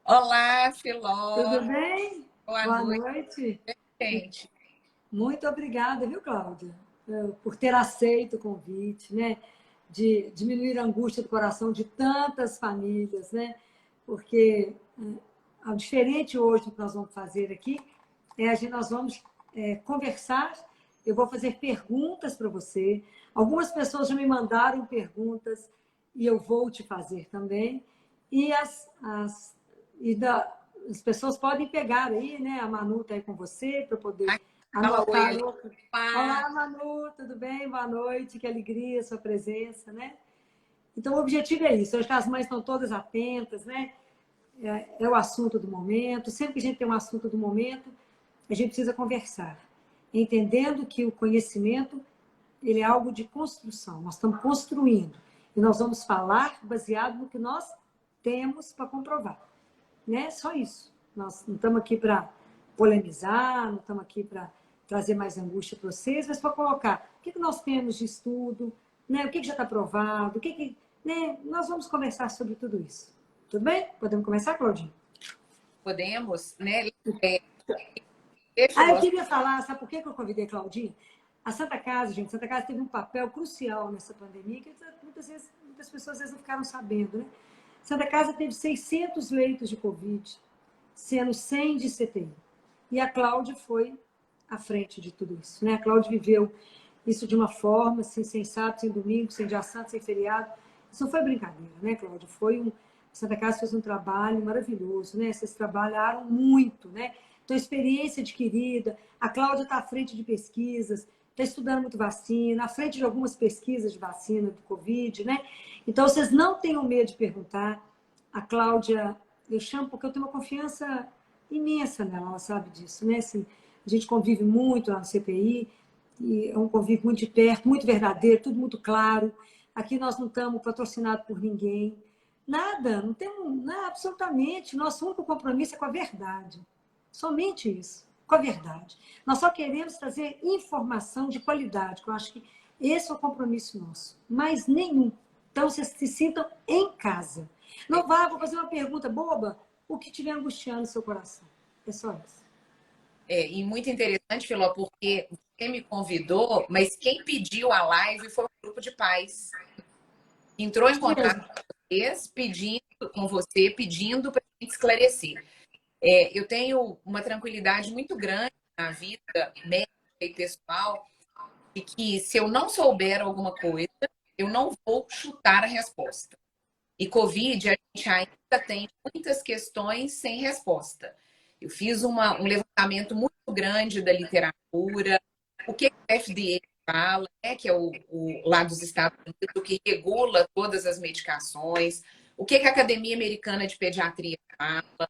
Olá, Filó. Tudo bem? Boa Boa noite, noite. gente. Muito obrigada, viu, Cláudia, por ter aceito o convite, né? De diminuir a angústia do coração de tantas famílias, né? Porque o diferente hoje do que nós vamos fazer aqui nós vamos conversar. Eu vou fazer perguntas para você. Algumas pessoas já me mandaram perguntas e eu vou te fazer também. E as pessoas podem pegar aí, né? A Manu está aí com você para poder Fala oi anotar. ali. Olá, Manu, tudo bem? Boa noite, que alegria a sua presença, né? Então, o objetivo é isso. Acho que as mães estão todas atentas, né? É o assunto do momento. Sempre que a gente tem um assunto do momento, a gente precisa conversar, entendendo que o conhecimento ele é algo de construção. Nós estamos construindo e nós vamos falar baseado no que nós temos para comprovar, né? Só isso. Nós não estamos aqui para polemizar, não estamos aqui para trazer mais angústia para vocês, mas para colocar o que nós temos de estudo, né? O que já está provado, né? Nós vamos conversar sobre tudo isso. Tudo bem? Podemos começar, Claudinho? Podemos, né? Eu Filó. queria falar, sabe por que eu convidei a Claudinha? A Santa Casa, gente, a Santa Casa teve um papel crucial nessa pandemia, que muitas pessoas às vezes não ficaram sabendo, né? Santa Casa teve 600 leitos de Covid, sendo 100 de CTI. E a Cláudia foi à frente de tudo isso, né? A Cláudia viveu isso de uma forma, assim, sem sábado, sem domingo, sem dia santo, sem feriado. Isso não foi brincadeira, né, Cláudia? Santa Casa fez um trabalho maravilhoso, né? Vocês trabalharam muito, né? Então, experiência adquirida. A Cláudia está à frente de pesquisas, está estudando muito vacina, à frente de algumas pesquisas de vacina do Covid, né? Então, vocês não tenham medo de perguntar. A Cláudia, eu chamo porque eu tenho uma confiança imensa nela, ela sabe disso, né? Assim, a gente convive muito lá no CPI, e é um convívio muito de perto, muito verdadeiro, tudo muito claro. Aqui nós não estamos patrocinados por ninguém. Nada, não temos nada, absolutamente. Nosso único compromisso é com a verdade. Somente isso, com a verdade. Nós só queremos trazer informação de qualidade, que eu acho que esse é o compromisso nosso. Mais nenhum. Então, vocês se sintam em casa. Não vá, vou fazer uma pergunta boba, o que estiver angustiando o seu coração. É só isso. E muito interessante, Filó, porque você me convidou, mas quem pediu a live foi um grupo de pais. Entrou em contato com você, pedindo para a gente esclarecer. Eu tenho uma tranquilidade muito grande na vida médica e pessoal, de que se eu não souber alguma coisa, eu não vou chutar a resposta. E Covid, a gente ainda tem muitas questões sem resposta. Eu fiz um levantamento muito grande da literatura, o que o FDA fala, né, que é lá dos Estados Unidos, o que regula todas as medicações, o que a Academia Americana de Pediatria fala,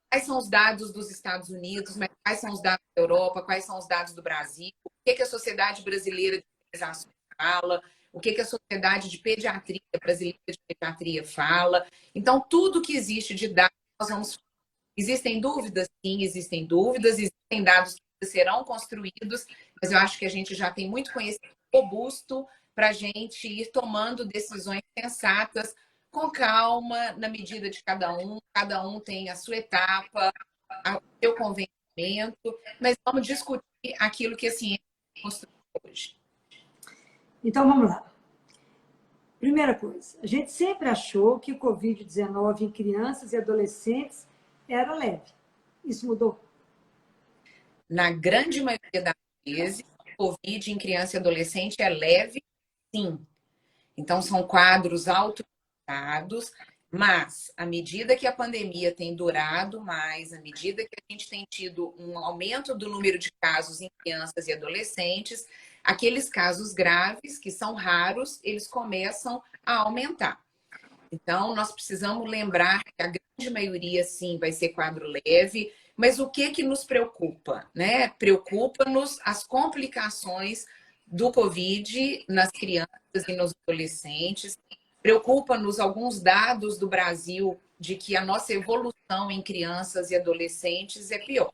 quais são os dados dos Estados Unidos, mas quais são os dados da Europa, quais são os dados do Brasil, o que a Sociedade Brasileira de Imunização fala, o que a Sociedade de Pediatria Brasileira de Pediatria fala. Então, tudo que existe de dados, nós vamos. Existem dúvidas? Sim, existem dúvidas, existem dados que serão construídos, mas eu acho que a gente já tem muito conhecimento robusto para a gente ir tomando decisões sensatas, com calma, na medida de cada um tem a sua etapa, o seu convencimento, mas vamos discutir aquilo que a ciência construiu hoje. Então, vamos lá. Primeira coisa, a gente sempre achou que o Covid-19 em crianças e adolescentes era leve. Isso mudou? Na grande maioria das vezes, o Covid em criança e adolescente é leve, sim. Então, são quadros automatizados, mas à medida que a pandemia tem durado mais, à medida que a gente tem tido um aumento do número de casos em crianças e adolescentes, aqueles casos graves, que são raros, eles começam a aumentar. Então, nós precisamos lembrar que a grande maioria, sim, vai ser quadro leve, mas o que nos preocupa, né? Preocupa-nos as complicações do Covid nas crianças e nos adolescentes. Preocupa-nos alguns dados do Brasil de que a nossa evolução em crianças e adolescentes é pior.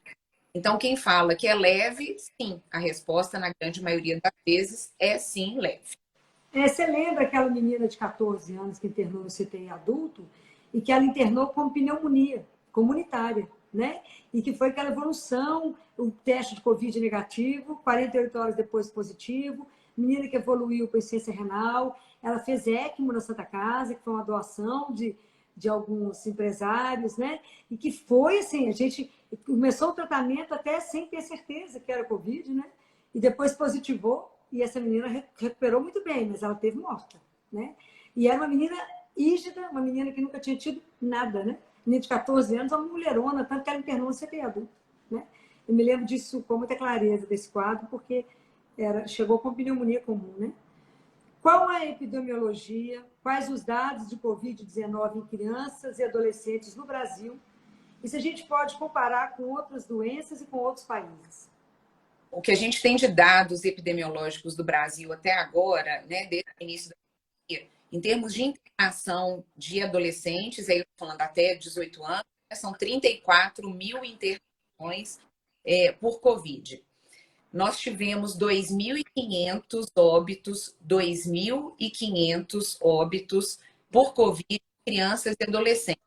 Então, quem fala que é leve, sim, a resposta, na grande maioria das vezes, é sim, leve. Você lembra aquela menina de 14 anos que internou no CTI adulto e que ela internou com pneumonia? comunitária, né? E que foi aquela evolução, o teste de Covid negativo, 48 horas depois positivo, menina que evoluiu com insuficiência renal, ela fez ECMO na Santa Casa, que foi uma doação de alguns empresários, né? E que foi assim, a gente começou o tratamento até sem ter certeza que era Covid, né? E depois positivou, e essa menina recuperou muito bem, mas ela teve morta, né? E era uma menina rígida, uma menina que nunca tinha tido nada, né? Menina de 14 anos, uma mulherona, tanto que ela internou no CTI adulto, né? Eu me lembro disso com muita clareza, desse quadro, porque chegou com pneumonia comum, né? Qual a epidemiologia? Quais os dados de Covid-19 em crianças e adolescentes no Brasil? E se a gente pode comparar com outras doenças e com outros países? O que a gente tem de dados epidemiológicos do Brasil até agora, né, desde o início da pandemia, em termos de internação de adolescentes, aí eu estou falando até 18 anos, né, são 34 mil internações por Covid. Nós tivemos 2.500 óbitos, 2.500 óbitos por Covid em crianças e adolescentes,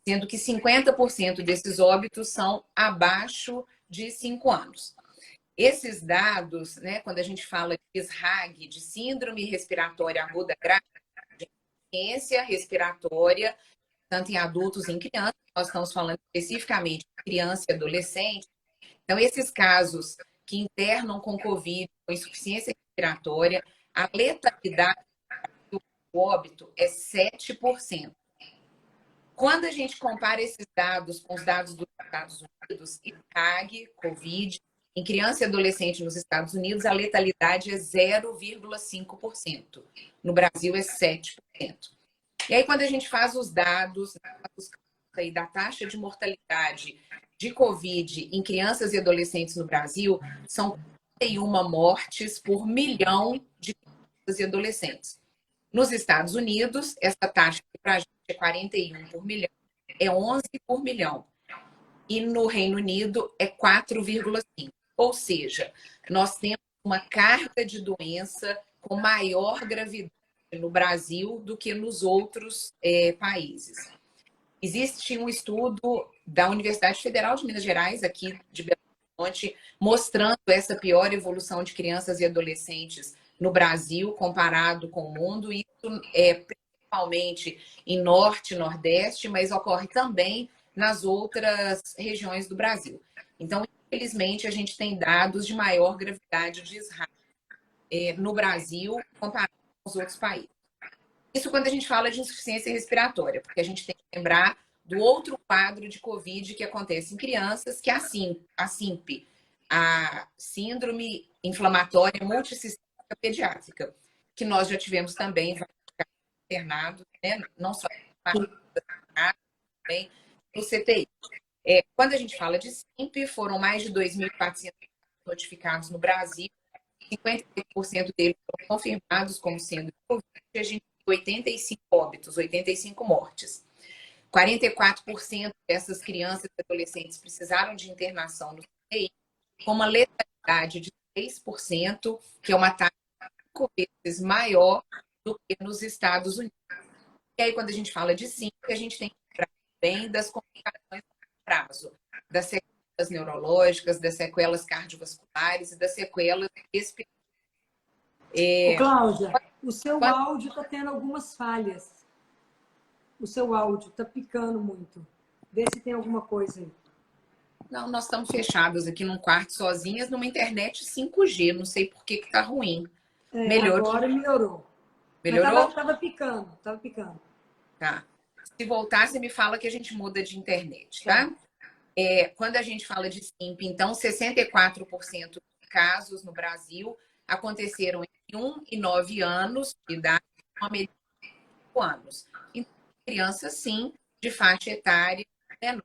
sendo que 50% desses óbitos são abaixo de 5 anos. Esses dados, né, quando a gente fala de SRAG, de Síndrome Respiratória Aguda Grave, de insuficiência respiratória, tanto em adultos e em crianças, nós estamos falando especificamente de criança e adolescente. Então, esses casos que internam com Covid, com insuficiência respiratória, a letalidade do óbito é 7%. Quando a gente compara esses dados com os dados dos Estados Unidos, ITAG, Covid, em criança e adolescente nos Estados Unidos, a letalidade é 0,5%. No Brasil, é 7%. E aí, quando a gente faz os dados da taxa de mortalidade de Covid em crianças e adolescentes no Brasil, são 41 mortes por milhão de crianças e adolescentes. Nos Estados Unidos, essa taxa para a gente é 41 por milhão, é 11 por milhão. E no Reino Unido é 4,5. Ou seja, nós temos uma carga de doença com maior gravidade no Brasil do que nos outros países. Existe um estudo da Universidade Federal de Minas Gerais, aqui de Belo Horizonte, mostrando essa pior evolução de crianças e adolescentes no Brasil comparado com o mundo. Isso é principalmente em Norte e Nordeste, mas ocorre também nas outras regiões do Brasil. Então, infelizmente, a gente tem dados de maior gravidade de SRAS no Brasil comparado com os outros países. Isso quando a gente fala de insuficiência respiratória, porque a gente tem que lembrar do outro quadro de Covid que acontece em crianças, que é a SIMP, a Síndrome Inflamatória Multissistêmica Pediátrica, que nós já tivemos também internados, né? Não só também no CTI. Quando a gente fala de SIMP, foram mais de 2.400 notificados no Brasil, 58% deles foram confirmados como sendo Covid, a gente tem 85 óbitos, 85 mortes. 44% dessas crianças e adolescentes precisaram de internação no CTI, com uma letalidade de 6%, que é uma taxa 5 vezes maior do que nos Estados Unidos. E aí, quando a gente fala de SIMP, a gente tem que lembrar bem das complicações a prazo, das sequelas neurológicas, das sequelas cardiovasculares e das sequelas respiratórias. Cláudia, o seu áudio está tendo algumas falhas. O seu áudio está picando muito. Vê se tem alguma coisa aí. Não, nós estamos fechados aqui num quarto sozinhas, numa internet 5G. Não sei por que está ruim. Melhorou? Agora melhorou. Melhorou? Estava picando, estava picando. Tá. Se voltar, você me fala que a gente muda de internet, tá? Quando a gente fala de SIMP, então, 64% dos casos no Brasil aconteceram entre 1 e 9 anos de idade, uma média de 5 anos. Então, crianças, sim, de faixa etária menor.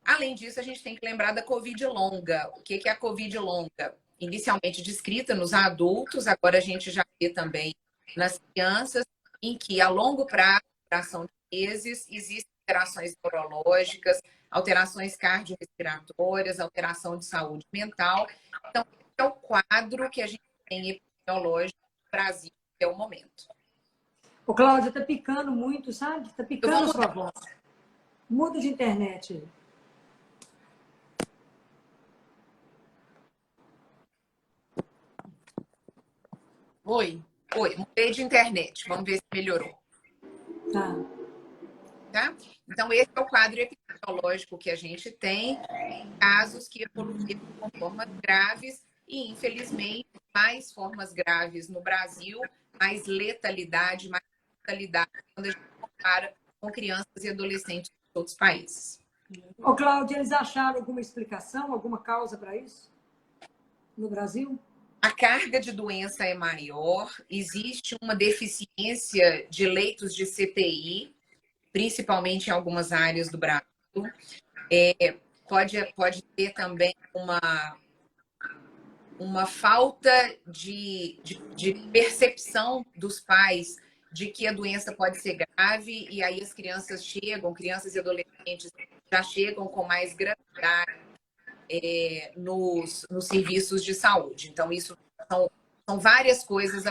Além disso, a gente tem que lembrar da Covid longa. O que é a Covid longa? Inicialmente descrita nos adultos, agora a gente já vê também nas crianças, em que a longo prazo, duração de meses, existem alterações neurológicas, alterações cardiorrespiratórias, alteração de saúde mental. Então, esse é o quadro que a gente tem epidemiológico no Brasil até o momento. Ô, Cláudia, está picando muito, sabe? Está picando a sua voz. Muda de internet. Oi, oi, mudei de internet. Vamos ver se melhorou. Tá. Tá? Então, esse é o quadro epidemiológico que a gente tem, casos que evoluíram com formas graves e, infelizmente, mais formas graves no Brasil, mais letalidade quando a gente compara com crianças e adolescentes de outros países. Ô, Cláudia, eles acharam alguma explicação, alguma causa para isso no Brasil? A carga de doença é maior, existe uma deficiência de leitos de CTI, principalmente em algumas áreas do Brasil. Pode ter também uma falta de percepção dos pais de que a doença pode ser grave, e aí as crianças e adolescentes já chegam com mais gravidade nos serviços de saúde. Então, isso são várias coisas.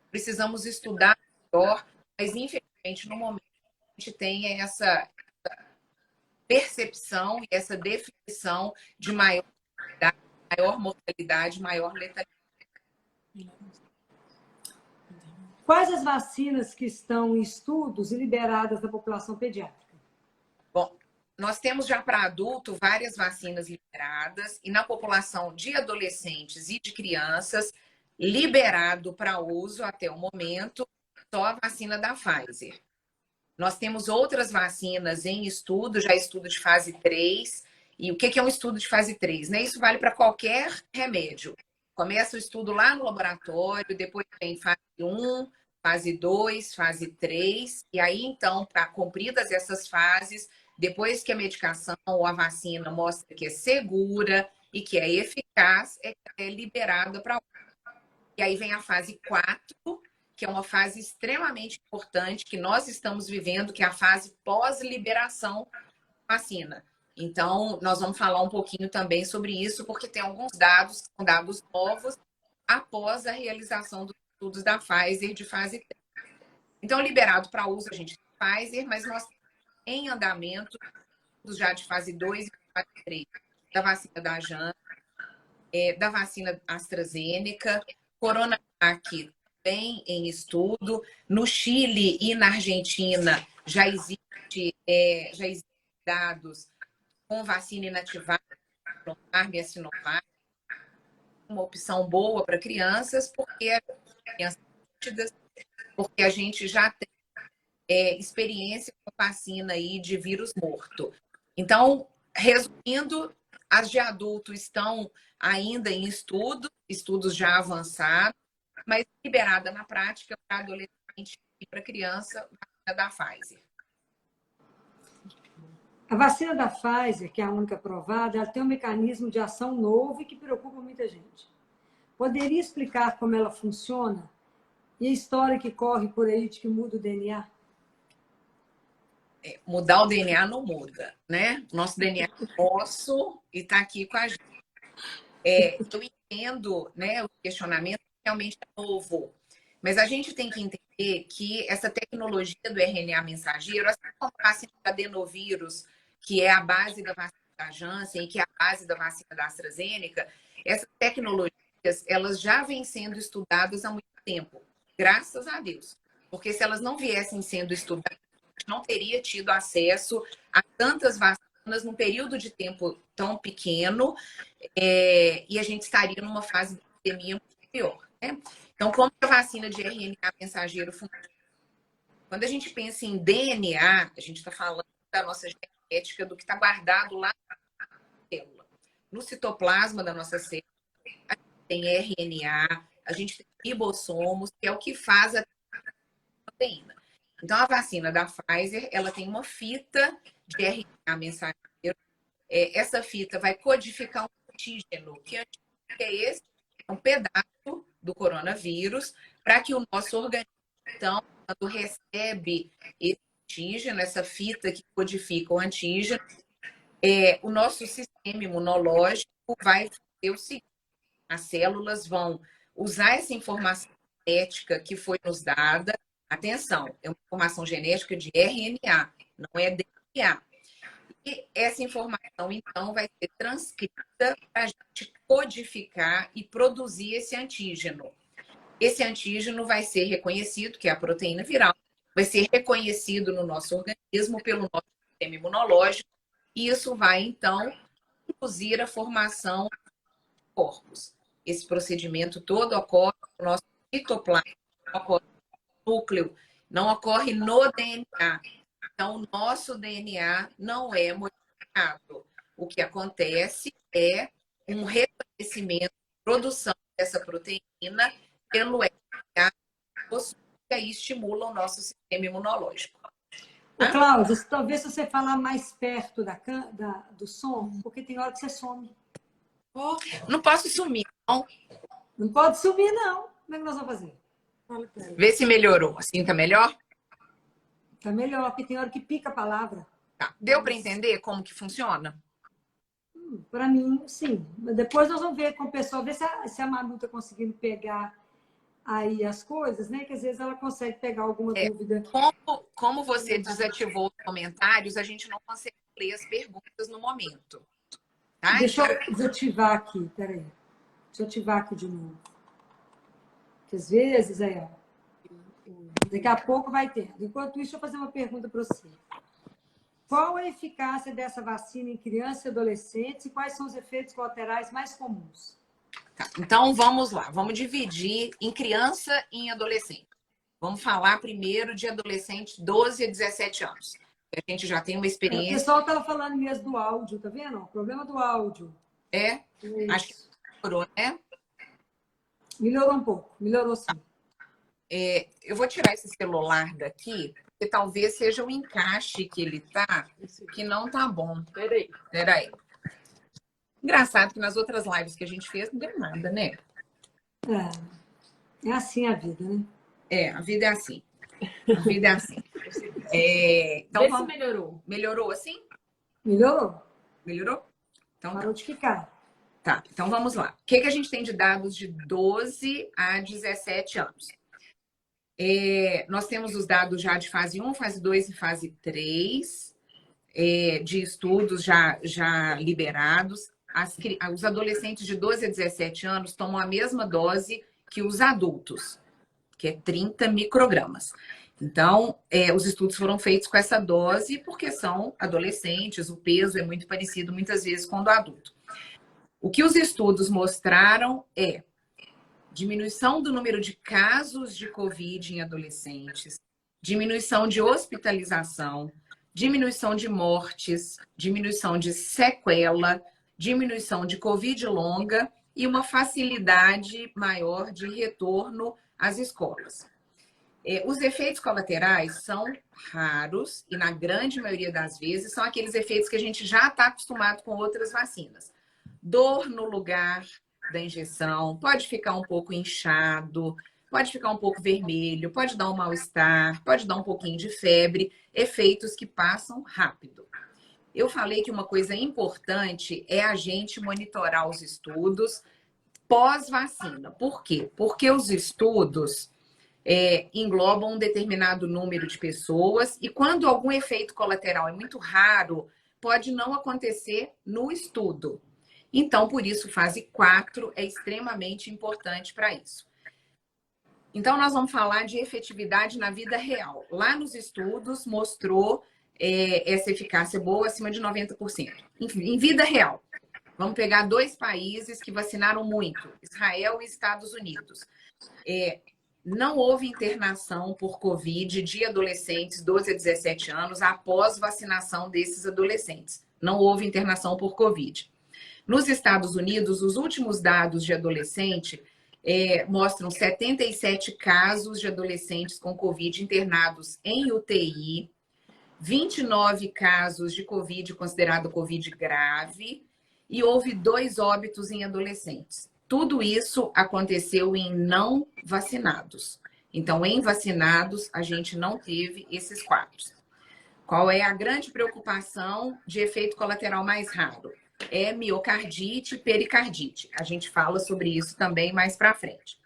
Precisamos estudar melhor, mas infelizmente, no momento, a gente tem essa percepção e essa definição de maior mortalidade, maior letalidade. Quais as vacinas que estão em estudos e liberadas da população pediátrica? Bom, nós temos já para adulto várias vacinas liberadas e na população de adolescentes e de crianças, liberado para uso até o momento, só a vacina da Pfizer. Nós temos outras vacinas em estudo, já estudo de fase 3. E o que é um estudo de fase 3? Né? Isso vale para qualquer remédio. Começa o estudo lá no laboratório, depois vem fase 1, fase 2, fase 3. E aí, então, para cumpridas essas fases, depois que a medicação ou a vacina mostra que é segura e que é eficaz, é liberada para uso. E aí vem a fase 4, que é uma fase extremamente importante que nós estamos vivendo, que é a fase pós-liberação da vacina. Então, nós vamos falar um pouquinho também sobre isso, porque tem alguns dados, são dados novos, após a realização dos estudos da Pfizer de fase 3. Então, liberado para uso, a gente tem Pfizer, mas nós temos em andamento já de fase 2 e fase 3, da vacina da Janssen, da vacina AstraZeneca, Coronavac também em estudo. No Chile e na Argentina já existe dados com vacina inativada, a Sinovac, uma opção boa para crianças, porque a gente já tem experiência com vacina aí de vírus morto. Então, resumindo, as de adulto estão ainda em estudos já avançados, mas liberada na prática para adolescente e para criança, vacina da Pfizer. A vacina da Pfizer, que é a única aprovada, ela tem um mecanismo de ação novo e que preocupa muita gente. Poderia explicar como ela funciona e a história que corre por aí de que muda o DNA? Mudar o DNA não muda, né? Nosso DNA é nosso e está aqui com a gente. Eu entendo, né, o questionamento realmente é novo, mas a gente tem que entender que essa tecnologia do RNA mensageiro, assim como a vacina do adenovírus, que é a base da vacina da Janssen e que é a base da vacina da AstraZeneca, essas tecnologias, elas já vêm sendo estudadas há muito tempo, graças a Deus. Porque se elas não viessem sendo estudadas, a gente não teria tido acesso a tantas vacinas num período de tempo tão pequeno, e a gente estaria numa fase de epidemia muito pior. Né? Então, como a vacina de RNA mensageiro funciona? Quando a gente pensa em DNA, a gente está falando da nossa genética, do que está guardado lá na célula. No citoplasma da nossa célula, a gente tem RNA, a gente tem ribossomos, que é o que faz a proteína. Então, a vacina da Pfizer, ela tem uma fita de RNA mensageiro. Essa fita vai codificar um antígeno. Que antígeno é esse? É um pedaço do coronavírus, para que o nosso organismo, então, quando recebe esse antígeno, essa fita que codifica o antígeno, o nosso sistema imunológico vai fazer o seguinte: as células vão usar essa informação genética que foi nos dada. Atenção, é uma informação genética de RNA, não é DNA. DNA. E essa informação, então, vai ser transcrita para a gente codificar e produzir esse antígeno. Esse antígeno vai ser reconhecido, que é a proteína viral, vai ser reconhecido no nosso organismo pelo nosso sistema imunológico, e isso vai, então, induzir a formação de corpos. Esse procedimento todo ocorre no nosso citoplasma, não ocorre no núcleo, não ocorre no DNA. Então, o nosso DNA não é modificado. O que acontece é um reconhecimento, produção dessa proteína pelo RNA, que aí estimula o nosso sistema imunológico. Ô, Cláudia, talvez se você falar mais perto do som, porque tem hora que você some. Não posso sumir, não. Não pode sumir, não. Como é que nós vamos fazer? Vê se melhorou. Assim tá melhor? Tá melhor, porque tem hora que pica a palavra. Tá. Deu para entender como que funciona? Para mim, sim. Mas depois nós vamos ver com o pessoal, ver se a Manu está conseguindo pegar aí as coisas, né? Que às vezes ela consegue pegar alguma dúvida. Como você desativou os comentários, a gente não consegue ler as perguntas no momento. Tá? Deixa eu desativar aqui, peraí. Deixa eu ativar aqui de novo. Porque às vezes, aí, ó. Daqui a pouco vai ter. Enquanto isso, deixa eu fazer uma pergunta para você. Qual a eficácia dessa vacina em crianças e adolescentes e quais são os efeitos colaterais mais comuns? Tá, então, vamos lá. Vamos dividir em criança e em adolescente. Vamos falar primeiro de adolescente 12 a 17 anos. A gente já tem uma experiência. O pessoal estava falando mesmo do áudio, tá vendo? O problema do áudio. É? Acho que melhorou, né? Melhorou um pouco. Melhorou sim. Eu vou tirar esse celular daqui, porque talvez seja o encaixe que ele tá, que não tá bom. Peraí. Engraçado que nas outras lives que a gente fez não deu nada, né? É assim a vida, né? A vida é assim. A vida é assim. Então, Vê se melhorou. Melhorou assim? Melhorou. Melhorou? Então, parou de ficar. Tá, então vamos lá. O que a gente tem de dados de 12 a 17 anos? Nós temos os dados já de fase 1, fase 2 e fase 3, de estudos já liberados. Os adolescentes de 12 a 17 anos tomam a mesma dose que os adultos, que é 30 microgramas. Então, os estudos foram feitos com essa dose porque são adolescentes, o peso é muito parecido muitas vezes com o do adulto. O que os estudos mostraram é diminuição do número de casos de Covid em adolescentes, diminuição de hospitalização, diminuição de mortes, diminuição de sequela, diminuição de Covid longa e uma facilidade maior de retorno às escolas. Os efeitos colaterais são raros e, na grande maioria das vezes, são aqueles efeitos que a gente já está acostumado com outras vacinas. Dor no lugar da injeção, pode ficar um pouco inchado, pode ficar um pouco vermelho, pode dar um mal-estar, pode dar um pouquinho de febre, efeitos que passam rápido. Eu falei que uma coisa importante é a gente monitorar os estudos pós-vacina. Por quê? Porque os estudos englobam um determinado número de pessoas e quando algum efeito colateral é muito raro, pode não acontecer no estudo. Então, por isso, fase 4 é extremamente importante para isso. Então, nós vamos falar de efetividade na vida real. Lá nos estudos, mostrou essa eficácia boa, acima de 90%. Em vida real. Vamos pegar 2 países que vacinaram muito, Israel e Estados Unidos. Não houve internação por Covid de adolescentes 12 a 17 anos após vacinação desses adolescentes. Não houve internação por Covid. Nos Estados Unidos, os últimos dados de adolescente mostram 77 casos de adolescentes com Covid internados em UTI, 29 casos de Covid considerado Covid grave e houve 2 óbitos em adolescentes. Tudo isso aconteceu em não vacinados. Então, em vacinados, a gente não teve esses quadros. Qual é a grande preocupação de efeito colateral mais raro? É miocardite e pericardite. A gente fala sobre isso também mais para frente.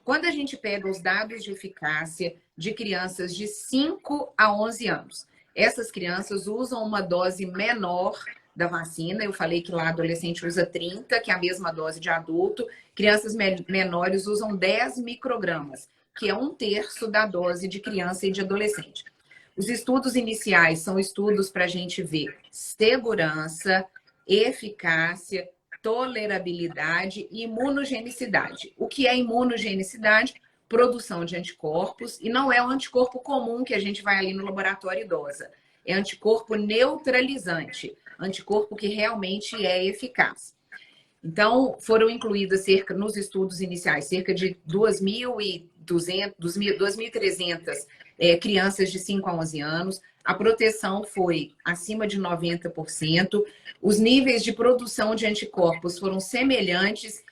Quando a gente pega os dados de eficácia de crianças de 5 a 11 anos, essas crianças usam uma dose menor da vacina. Eu falei que lá adolescente usa 30, que é a mesma dose de adulto. Crianças menores usam 10 microgramas, que é 1/3 da dose de criança e de adolescente. Os estudos iniciais são estudos para a gente ver segurança, eficácia, tolerabilidade e imunogenicidade. O que é imunogenicidade? Produção de anticorpos, e não é o anticorpo comum que a gente vai ali no laboratório e dosa. É anticorpo neutralizante, anticorpo que realmente é eficaz. Então, foram incluídas nos estudos iniciais, cerca de 2.200, 2.300 crianças de 5 a 11 anos. A proteção foi acima de 90%. Os níveis de produção de anticorpos foram semelhantes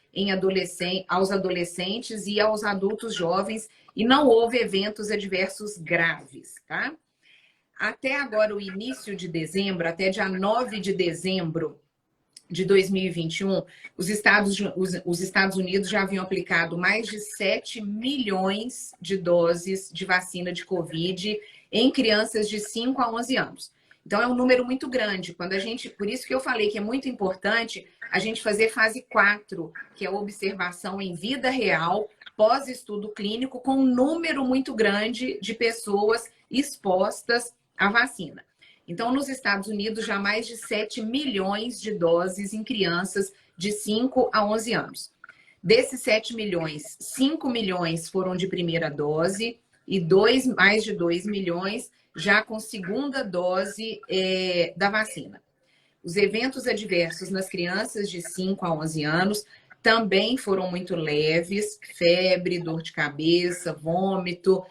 aos adolescentes e aos adultos jovens, e não houve eventos adversos graves, tá? Até agora, o início de dezembro, até dia 9 de dezembro de 2021, os Estados Unidos já haviam aplicado mais de 7 milhões de doses de vacina de Covid em crianças de 5 a 11 anos. Então, é um número muito grande. Por isso que eu falei que é muito importante a gente fazer fase 4, que é a observação em vida real, pós-estudo clínico, com um número muito grande de pessoas expostas à vacina. Então, nos Estados Unidos, já mais de 7 milhões de doses em crianças de 5 a 11 anos. Desses 7 milhões, 5 milhões foram de primeira dose e mais de 2 milhões já com segunda dose da vacina. Os eventos adversos nas crianças de 5 a 11 anos também foram muito leves: febre, dor de cabeça, vômito,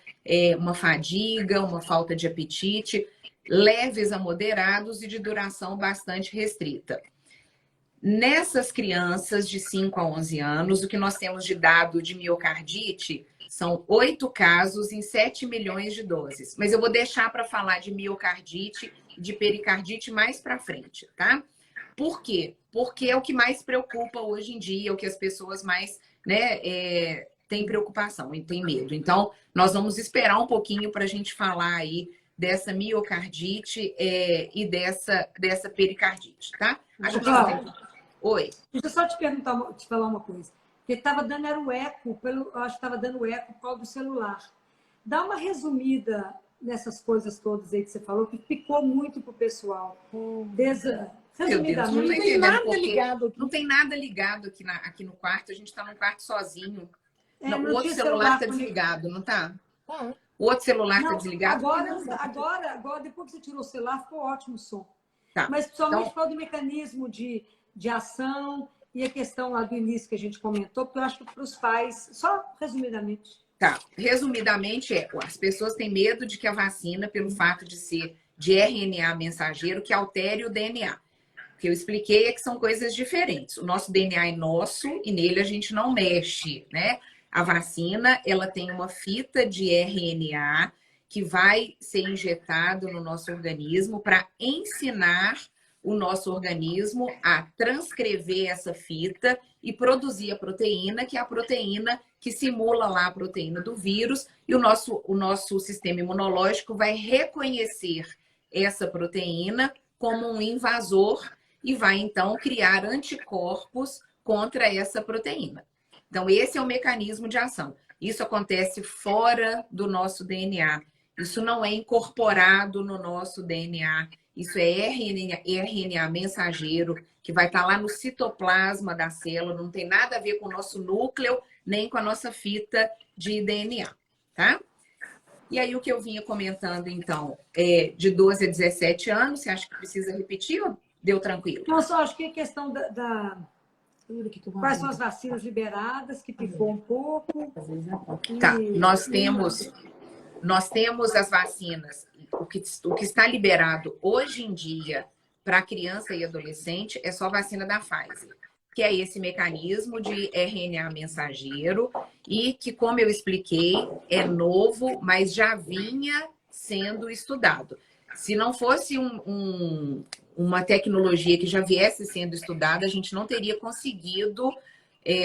uma fadiga, uma falta de apetite, leves a moderados e de duração bastante restrita. Nessas crianças de 5 a 11 anos, o que nós temos de dado de miocardite são 8 casos em 7 milhões de doses. Mas eu vou deixar para falar de miocardite e de pericardite mais para frente, tá? Por quê? Porque é o que mais preocupa hoje em dia, é o que as pessoas mais têm preocupação e têm medo. Então, nós vamos esperar um pouquinho para a gente falar aí dessa miocardite e dessa pericardite, tá? Acho que nós temos... Oi. Deixa eu só te falar uma coisa. Porque estava dando era o eco, eu acho que estava dando eco por causa do celular. Dá uma resumida nessas coisas todas aí que você falou, que ficou muito para o pessoal. Resumidamente. Não tem nada ligado aqui. Não tem nada ligado aqui no quarto. A gente está num quarto sozinho. O outro celular está desligado, não está? O outro celular está desligado. Agora, depois que você tirou o celular, ficou ótimo o som. Tá. Mas, principalmente, falando do mecanismo de ação e a questão lá do início que a gente comentou, porque eu acho que para os pais, só resumidamente. Tá. Resumidamente, as pessoas têm medo de que a vacina, pelo fato de ser de RNA mensageiro, que altere o DNA. O que eu expliquei é que são coisas diferentes. O nosso DNA é nosso e nele a gente não mexe, né? A vacina, ela tem uma fita de RNA que vai ser injetado no nosso organismo para ensinar o nosso organismo a transcrever essa fita e produzir a proteína, que é a proteína que simula lá a proteína do vírus, e o nosso sistema imunológico vai reconhecer essa proteína como um invasor e vai, então, criar anticorpos contra essa proteína. Então, esse é o mecanismo de ação. Isso acontece fora do nosso DNA. Isso não é incorporado no nosso DNA. Isso é RNA mensageiro, que vai estar lá no citoplasma da célula. Não tem nada a ver com o nosso núcleo, nem com a nossa fita de DNA, tá? E aí, o que eu vinha comentando, então, é de 12 a 17 anos. Você acha que precisa repetir ou deu tranquilo? Não, só acho que a questão quais são as vacinas liberadas, que picou um pouco. Tá, nós temos as vacinas. O que está liberado hoje em dia para criança e adolescente é só vacina da Pfizer, que é esse mecanismo de RNA mensageiro e que, como eu expliquei, é novo, mas já vinha sendo estudado. Se não fosse uma tecnologia que já viesse sendo estudada, a gente não teria conseguido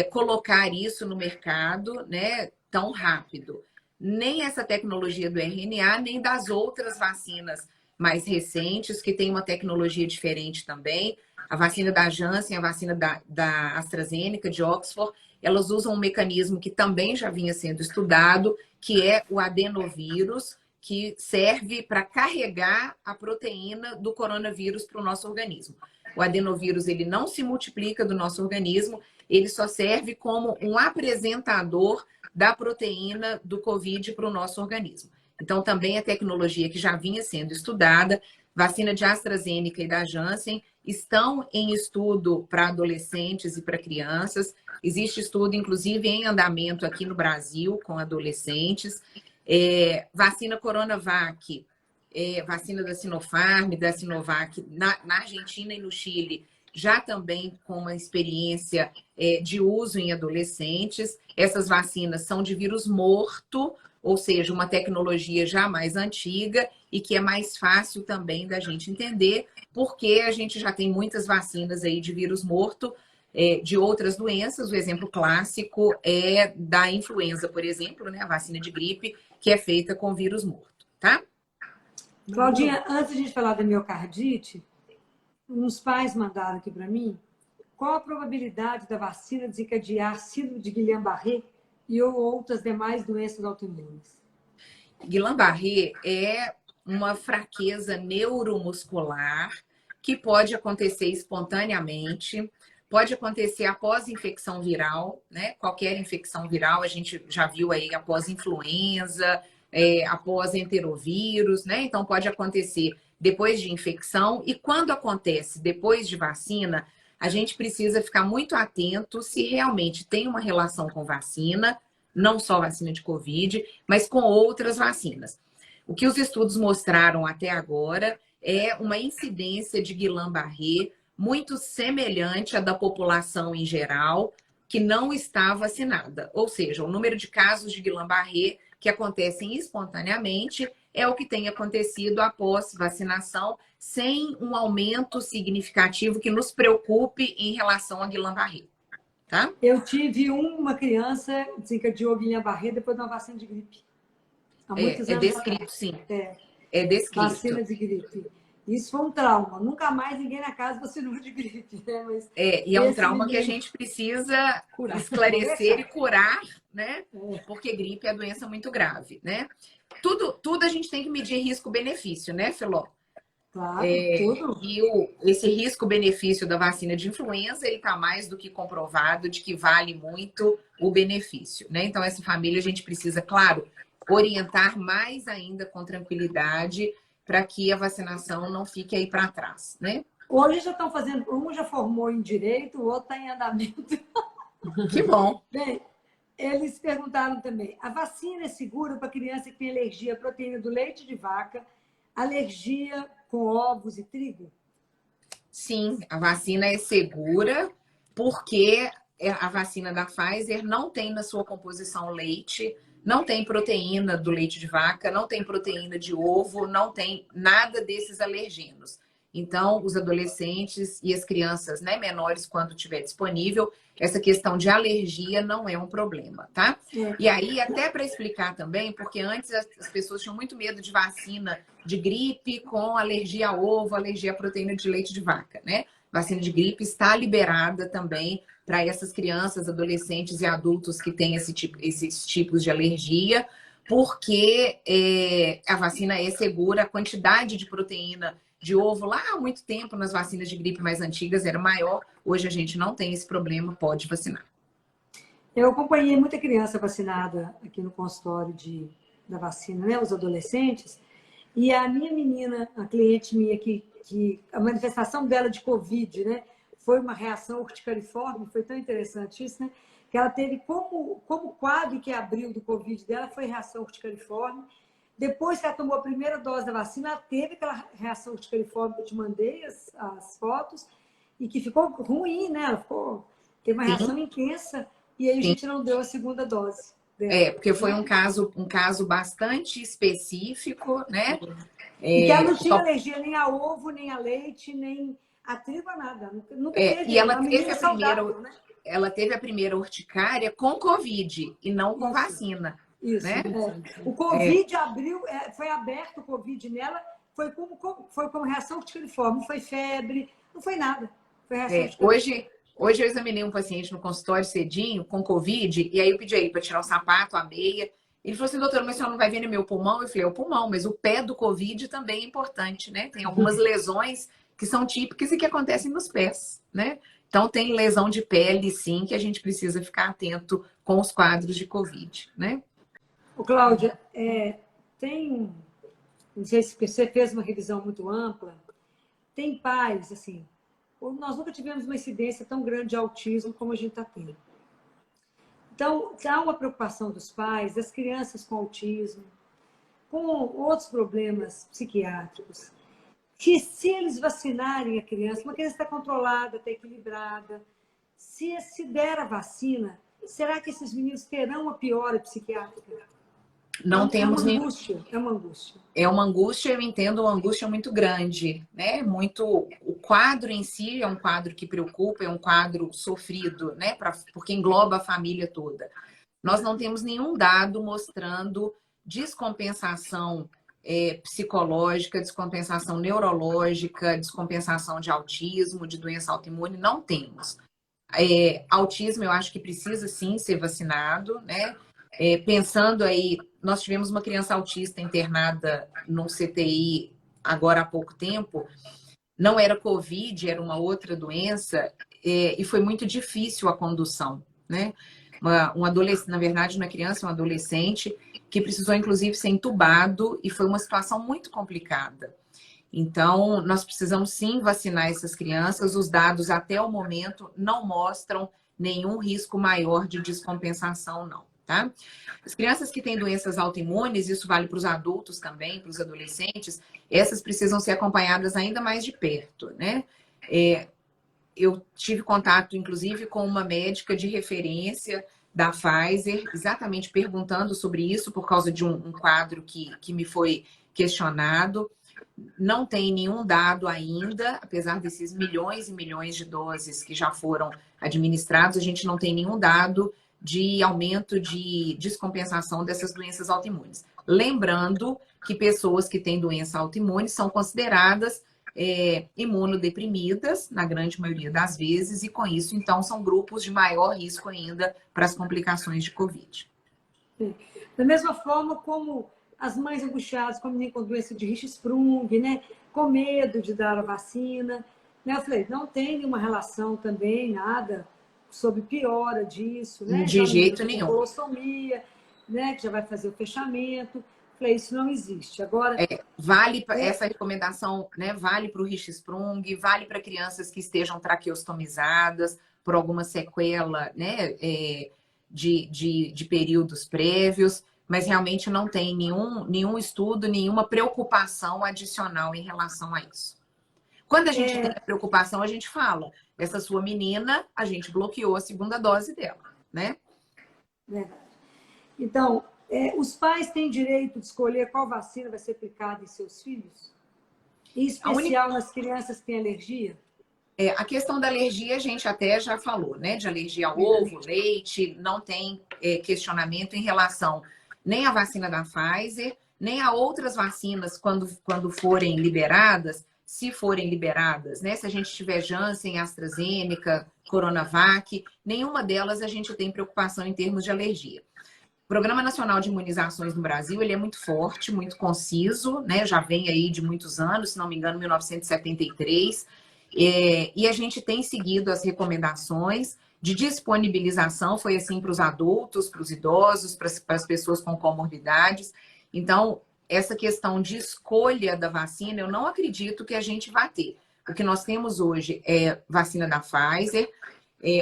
colocar isso no mercado, né, tão rápido. Nem essa tecnologia do RNA, nem das outras vacinas mais recentes, que têm uma tecnologia diferente também. A vacina da Janssen, a vacina da AstraZeneca, de Oxford, elas usam um mecanismo que também já vinha sendo estudado, que é o adenovírus, que serve para carregar a proteína do coronavírus para o nosso organismo. O adenovírus, ele não se multiplica do nosso organismo, ele só serve como um apresentador da proteína do Covid para o nosso organismo. Então, também a tecnologia que já vinha sendo estudada, vacina de AstraZeneca e da Janssen, estão em estudo para adolescentes e para crianças. Existe estudo, inclusive, em andamento aqui no Brasil, com adolescentes. Vacina Coronavac, vacina da Sinopharm, da Sinovac, na Argentina e no Chile, já também com uma experiência de uso em adolescentes. Essas vacinas são de vírus morto, ou seja, uma tecnologia já mais antiga e que é mais fácil também da gente entender, porque a gente já tem muitas vacinas aí de vírus morto, de outras doenças. O exemplo clássico é da influenza, por exemplo, né? A vacina de gripe, que é feita com vírus morto, tá? Claudinha, antes de a gente falar da miocardite, uns pais mandaram aqui para mim qual a probabilidade da vacina desencadear síndrome de Guillain-Barré e ou outras demais doenças autoimunes. Guillain-Barré é uma fraqueza neuromuscular que pode acontecer espontaneamente, pode acontecer após infecção viral, né? Qualquer infecção viral, a gente já viu aí após influenza, após enterovírus, né? Então pode acontecer depois de infecção, e quando acontece depois de vacina, a gente precisa ficar muito atento se realmente tem uma relação com vacina, não só vacina de Covid, mas com outras vacinas. O que os estudos mostraram até agora é uma incidência de Guillain-Barré muito semelhante à da população em geral que não está vacinada. Ou seja, o número de casos de Guillain-Barré que acontecem espontaneamente é o que tem acontecido após vacinação, sem um aumento significativo que nos preocupe em relação a Guillain-Barré. Tá? Eu tive uma criança que desencadeou Guillain-Barré depois de uma vacina de gripe. Há muitos anos descrito, atrás. sim. É descrito. Vacina de gripe. Isso foi um trauma. Nunca mais ninguém na casa vacinou de gripe. Né? Mas e é um trauma que a gente precisa esclarecer e curar, né? Porque gripe é doença muito grave, né? Tudo a gente tem que medir risco-benefício, né, Filó? Claro, tudo. E esse risco-benefício da vacina de influenza, ele está mais do que comprovado de que vale muito o benefício, né? Então, essa família a gente precisa, claro, orientar mais ainda com tranquilidade para que a vacinação não fique aí para trás, né? Hoje já estão fazendo, um já formou em direito, o outro está em andamento. Que bom. Bem, eles perguntaram também, a vacina é segura para criança que tem alergia à proteína do leite de vaca, alergia com ovos e trigo? Sim, a vacina é segura porque a vacina da Pfizer não tem na sua composição leite, não tem proteína do leite de vaca, não tem proteína de ovo, não tem nada desses alergenos. Então, os adolescentes e as crianças, né, menores, quando tiver disponível, essa questão de alergia não é um problema, tá? E aí, até para explicar também, porque antes as pessoas tinham muito medo de vacina de gripe com alergia a ovo, alergia à proteína de leite de vaca, né? Vacina de gripe está liberada também para essas crianças, adolescentes e adultos que têm esses tipos de alergia, porque a vacina é segura, a quantidade de proteína de ovo lá há muito tempo nas vacinas de gripe mais antigas era maior. Hoje a gente não tem esse problema, pode vacinar. Eu acompanhei muita criança vacinada aqui no consultório da vacina, né? Os adolescentes. E a minha menina, a cliente minha que a manifestação dela de Covid, né? Foi uma reação urticariforme, foi tão interessante isso, né? Que ela teve como quadro que abriu do Covid dela foi reação urticariforme. Depois que ela tomou a primeira dose da vacina, ela teve aquela reação urticariforme que eu te mandei, as fotos, e que ficou ruim, né? Ela teve uma reação intensa, e aí a gente não deu a segunda dose dela. Porque foi um caso bastante específico, né? E que ela não tinha alergia nem a ovo, nem a leite, nem a trigo, a nada. Nunca teve. E ela teve saudável, né? Ela teve a primeira urticária com Covid e não com vacina. Isso, né? O Covid abriu, foi aberto o Covid nela foi como reação cutiforme, não foi febre, não foi nada. Foi reação Hoje eu examinei um paciente no consultório cedinho, com Covid, e aí eu pedi aí para tirar o sapato, a meia. Ele falou assim, doutor, mas a senhora não vai ver no meu pulmão? Eu falei, é o pulmão, mas o pé do Covid também é importante, né? Tem algumas lesões que são típicas e que acontecem nos pés, né? Então, tem lesão de pele, sim, que a gente precisa ficar atento com os quadros de Covid, né? Ô, Cláudia, não sei se você fez uma revisão muito ampla, tem pais, assim, nós nunca tivemos uma incidência tão grande de autismo como a gente está tendo. Então, há uma preocupação dos pais, das crianças com autismo, com outros problemas psiquiátricos, que se eles vacinarem a criança, uma criança está controlada, está equilibrada, se der a vacina, será que esses meninos terão uma piora psiquiátrica? Não temos nenhum. É uma angústia. É uma angústia, eu entendo, uma angústia muito grande, né? O quadro em si é um quadro que preocupa, é um quadro sofrido, né? Porque engloba a família toda. Nós não temos nenhum dado mostrando descompensação psicológica, descompensação neurológica, descompensação de autismo, de doença autoimune, não temos. Autismo, eu acho que precisa sim ser vacinado, né? Pensando aí, nós tivemos uma criança autista internada num CTI agora há pouco tempo, não era Covid, era uma outra doença, e foi muito difícil a condução, né? Um adolescente, na verdade, uma criança, um adolescente, que precisou, inclusive, ser entubado, e foi uma situação muito complicada. Então, nós precisamos sim vacinar essas crianças. Os dados até o momento não mostram nenhum risco maior de descompensação, não, tá? As crianças que têm doenças autoimunes, isso vale para os adultos também, para os adolescentes, essas precisam ser acompanhadas ainda mais de perto, né? Eu tive contato, inclusive, com uma médica de referência da Pfizer, exatamente perguntando sobre isso, por causa de um quadro que me foi questionado. Não tem nenhum dado ainda, apesar desses milhões e milhões de doses que já foram administrados, a gente não tem nenhum dado de aumento de descompensação dessas doenças autoimunes. Lembrando que pessoas que têm doença autoimune são consideradas imunodeprimidas, na grande maioria das vezes, e com isso, então, são grupos de maior risco ainda para as complicações de Covid. Da mesma forma como as mães angustiadas com doença de Hirschsprung, né? Com medo de dar a vacina. Né? Eu falei, não tem nenhuma relação também, nada sobre piora disso. Né? De jeito nenhum. Colostomia, né? Que já vai fazer o fechamento. Falei, isso não existe. Agora, vale essa recomendação, né? Vale para o Hirschsprung, vale para crianças que estejam traqueostomizadas por alguma sequela, né? De períodos prévios, mas realmente não tem nenhum estudo, nenhuma preocupação adicional em relação a isso. Quando a gente tem preocupação, a gente fala, essa sua menina, a gente bloqueou a segunda dose dela, né? Verdade. Então, os pais têm direito de escolher qual vacina vai ser aplicada em seus filhos? Em especial nas crianças que têm alergia? A questão da alergia, a gente até já falou, né? De alergia ao ovo, leite, não tem questionamento em relação nem à vacina da Pfizer, nem a outras vacinas quando forem liberadas, se forem liberadas, né? Se a gente tiver Janssen, AstraZeneca, Coronavac, nenhuma delas a gente tem preocupação em termos de alergia. O Programa Nacional de Imunizações no Brasil, ele é muito forte, muito conciso, né? Já vem aí de muitos anos, se não me engano, 1973. E a gente tem seguido as recomendações de disponibilização, foi assim para os adultos, para os idosos, para as pessoas com comorbidades. Então, essa questão de escolha da vacina, eu não acredito que a gente vai ter. O que nós temos hoje é vacina da Pfizer.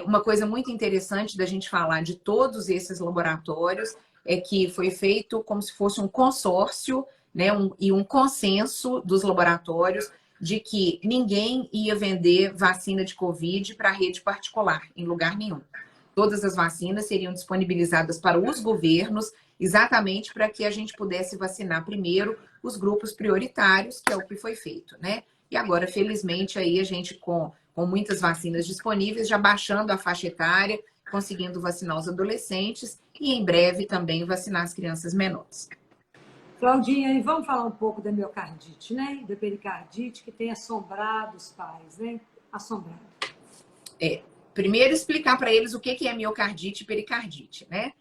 Uma coisa muito interessante da gente falar de todos esses laboratórios é que foi feito como se fosse um consórcio, né, e um consenso dos laboratórios de que ninguém ia vender vacina de Covid para a rede particular, em lugar nenhum. Todas as vacinas seriam disponibilizadas para os governos, exatamente para que a gente pudesse vacinar primeiro os grupos prioritários, que é o que foi feito, né? E agora, felizmente, aí a gente com muitas vacinas disponíveis, já baixando a faixa etária, conseguindo vacinar os adolescentes e, em breve, também vacinar as crianças menores. Claudinha, e vamos falar um pouco da miocardite, né? Da pericardite, que tem assombrado os pais, né? Assombrado. Primeiro explicar para eles o que é miocardite e pericardite, né?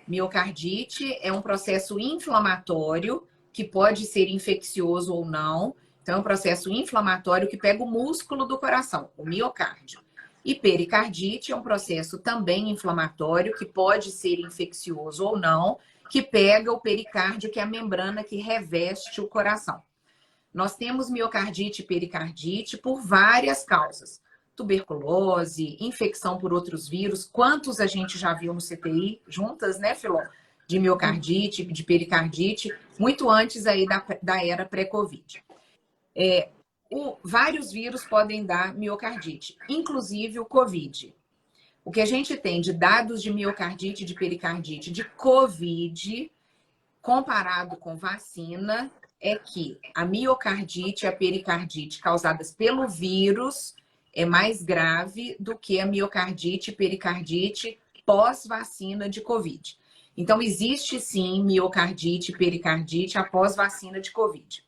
Miocardite é um processo inflamatório que pode ser infeccioso ou não. Então, é um processo inflamatório que pega o músculo do coração, o miocárdio. E pericardite é um processo também inflamatório que pode ser infeccioso ou não, que pega o pericárdio, que é a membrana que reveste o coração. Nós temos miocardite e pericardite por várias causas. Tuberculose, infecção por outros vírus. Quantos a gente já viu no CTI juntas, né, Filó? De miocardite, de pericardite, muito antes aí da era pré-Covid. Vários vírus podem dar miocardite, inclusive o Covid. O que a gente tem de dados de miocardite, de pericardite, de Covid, comparado com vacina, é que a miocardite e a pericardite causadas pelo vírus é mais grave do que a miocardite e pericardite pós-vacina de Covid. Então, existe sim miocardite e pericardite após vacina de Covid.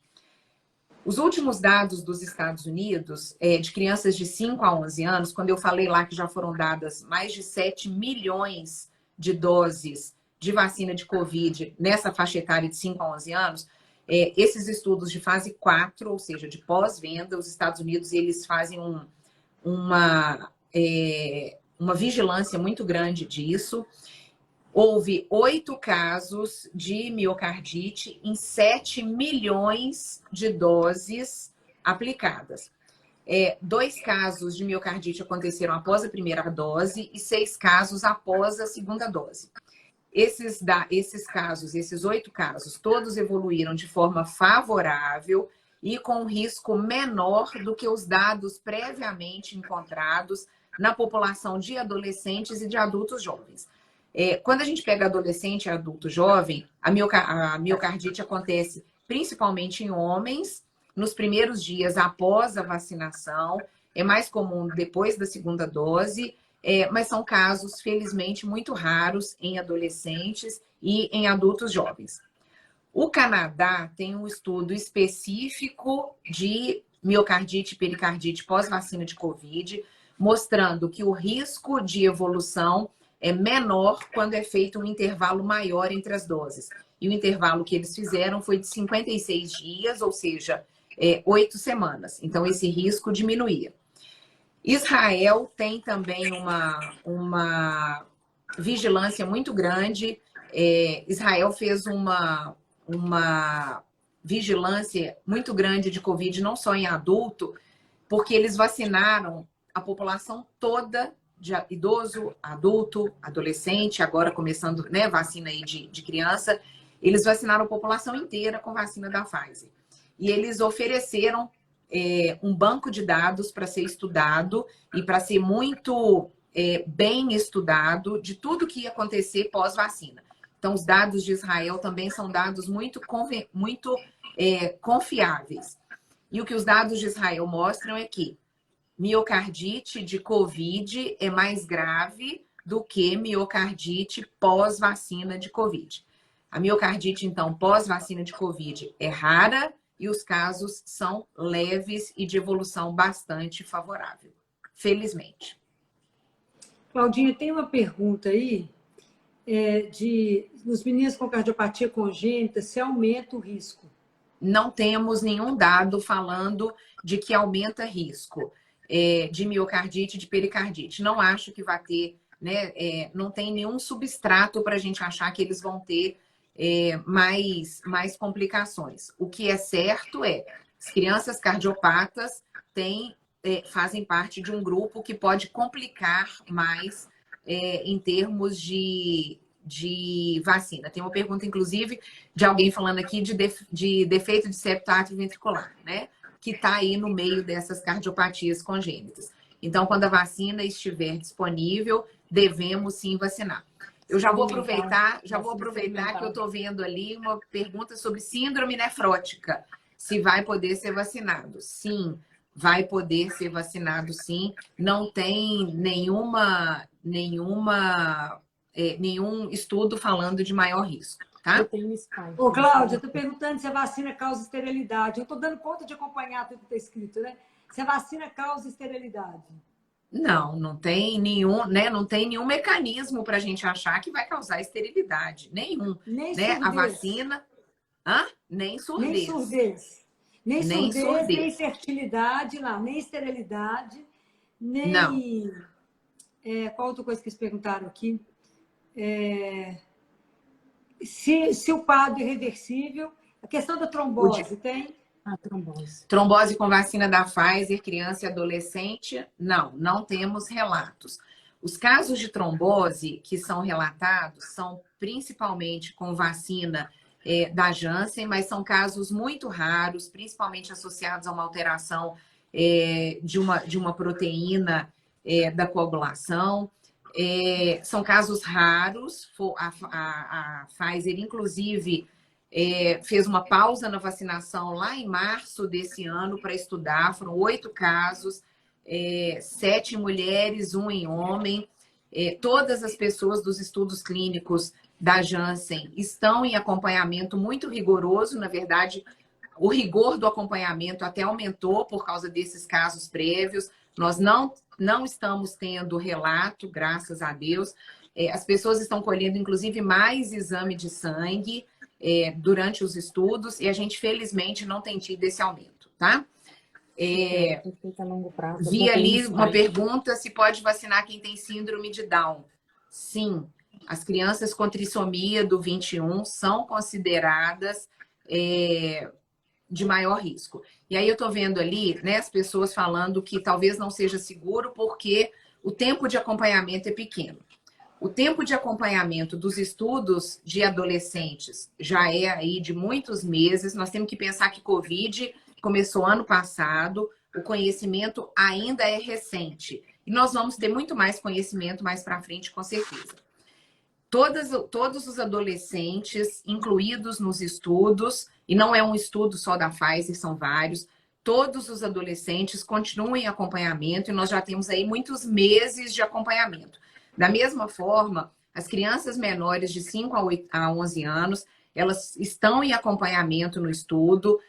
Os últimos dados dos Estados Unidos, de crianças de 5 a 11 anos, quando eu falei lá que já foram dadas mais de 7 milhões de doses de vacina de Covid nessa faixa etária de 5 a 11 anos, esses estudos de fase 4, ou seja, de pós-venda, os Estados Unidos eles fazem uma vigilância muito grande disso. Houve 8 casos de miocardite em 7 milhões de doses aplicadas. 2 casos de miocardite aconteceram após a primeira dose e 6 casos após a segunda dose. Esses casos, esses 8 casos, todos evoluíram de forma favorável e com um risco menor do que os dados previamente encontrados na população de adolescentes e de adultos jovens. Quando a gente pega adolescente e adulto jovem, a miocardite acontece principalmente em homens, nos primeiros dias após a vacinação, é mais comum depois da segunda dose, mas são casos, felizmente, muito raros em adolescentes e em adultos jovens. O Canadá tem um estudo específico de miocardite e pericardite pós-vacina de Covid, mostrando que o risco de evolução é menor quando é feito um intervalo maior entre as doses. E o intervalo que eles fizeram foi de 56 dias, ou seja, 8 semanas. Então, esse risco diminuía. Israel tem também uma vigilância muito grande. Israel fez uma vigilância muito grande de Covid, não só em adulto, porque eles vacinaram a população toda de idoso, adulto, adolescente, agora começando, né, vacina aí de criança, eles vacinaram a população inteira com vacina da Pfizer. E eles ofereceram um banco de dados para ser estudado e para ser muito bem estudado de tudo que ia acontecer pós-vacina. Então, os dados de Israel também são dados muito confiáveis. E o que os dados de Israel mostram é que miocardite de Covid é mais grave do que miocardite pós-vacina de Covid. A miocardite, então, pós-vacina de Covid é rara e os casos são leves e de evolução bastante favorável, felizmente. Claudinha, tem uma pergunta aí nos meninos com cardiopatia congênita, se aumenta o risco? Não temos nenhum dado falando de que aumenta risco de miocardite, de pericardite. Não acho que vai ter, né? Não tem nenhum substrato para a gente achar que eles vão ter mais complicações. O que é certo as crianças cardiopatas fazem parte de um grupo que pode complicar mais em termos de vacina. Tem uma pergunta, inclusive, de alguém falando aqui de defeito de septo atrioventricular, né? Que está aí no meio dessas cardiopatias congênitas. Então, quando a vacina estiver disponível, devemos sim vacinar. Eu já vou aproveitar que eu estou vendo ali uma pergunta sobre síndrome nefrótica. Se vai poder ser vacinado? Sim, vai poder ser vacinado, sim. Não tem nenhum estudo falando de maior risco. tá? Ô, Cláudia, eu estou perguntando se a vacina causa esterilidade. Eu estou dando conta de acompanhar tudo que está escrito, né? Se a vacina causa esterilidade. Não, não tem nenhum, né? Não tem nenhum mecanismo para a gente achar que vai causar esterilidade. Nenhum, Nem né? A surdez. vacina, nem Nem surdez. surdez. Nem Nem surdez, nem surdez. fertilidade, lá, nem esterilidade, Não. nem. Qual outra coisa que eles perguntaram aqui? Se o quadro é reversível. A questão da O de trombose, tem? Trombose. trombose com vacina da Pfizer, criança e adolescente, não temos relatos. Os casos de trombose que são relatados são principalmente com vacina da Janssen, mas são casos muito raros, principalmente associados a uma alteração de uma proteína da coagulação. São casos raros. A Pfizer, inclusive, fez uma pausa na vacinação lá em março desse ano para estudar. Foram 8 casos, 7 mulheres, 1 em homem. Todas as pessoas dos estudos clínicos da Janssen estão em acompanhamento muito rigoroso. Na verdade, o rigor do acompanhamento até aumentou por causa desses casos prévios. Nós não estamos tendo relato, graças a Deus. As pessoas estão colhendo, inclusive, mais exame de sangue durante os estudos e a gente, felizmente, não tem tido esse aumento, tá? Vi ali uma pergunta se pode vacinar quem tem síndrome de Down. Sim, as crianças com trissomia do 21 são consideradas de maior risco. E aí eu tô vendo ali, né, as pessoas falando que talvez não seja seguro porque o tempo de acompanhamento é pequeno. O tempo de acompanhamento dos estudos de adolescentes já é aí de muitos meses. Nós temos que pensar que Covid começou ano passado, o conhecimento ainda é recente. E nós vamos ter muito mais conhecimento mais para frente, com certeza. Todos os adolescentes incluídos nos estudos, e não é um estudo só da Pfizer, são vários, todos os adolescentes continuam em acompanhamento e nós já temos aí muitos meses de acompanhamento. Da mesma forma, as crianças menores de 5 a 11 anos, elas estão em acompanhamento no estudo,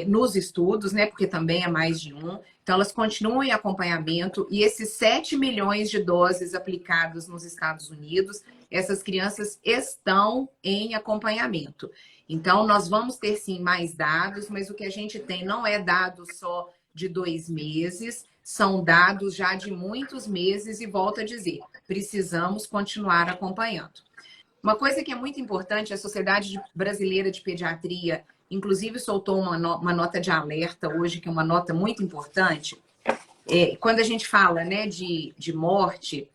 nos estudos, né? Porque também é mais de um. Então, elas continuam em acompanhamento e esses 7 milhões de doses aplicadas nos Estados Unidos, essas crianças estão em acompanhamento. Então, nós vamos ter sim mais dados, mas o que a gente tem não é dado só de 2 meses, são dados já de muitos meses e volto a dizer, precisamos continuar acompanhando. Uma coisa que é muito importante, a Sociedade Brasileira de Pediatria, inclusive, soltou uma nota de alerta hoje, que é uma nota muito importante. Quando a gente fala, né, de morte,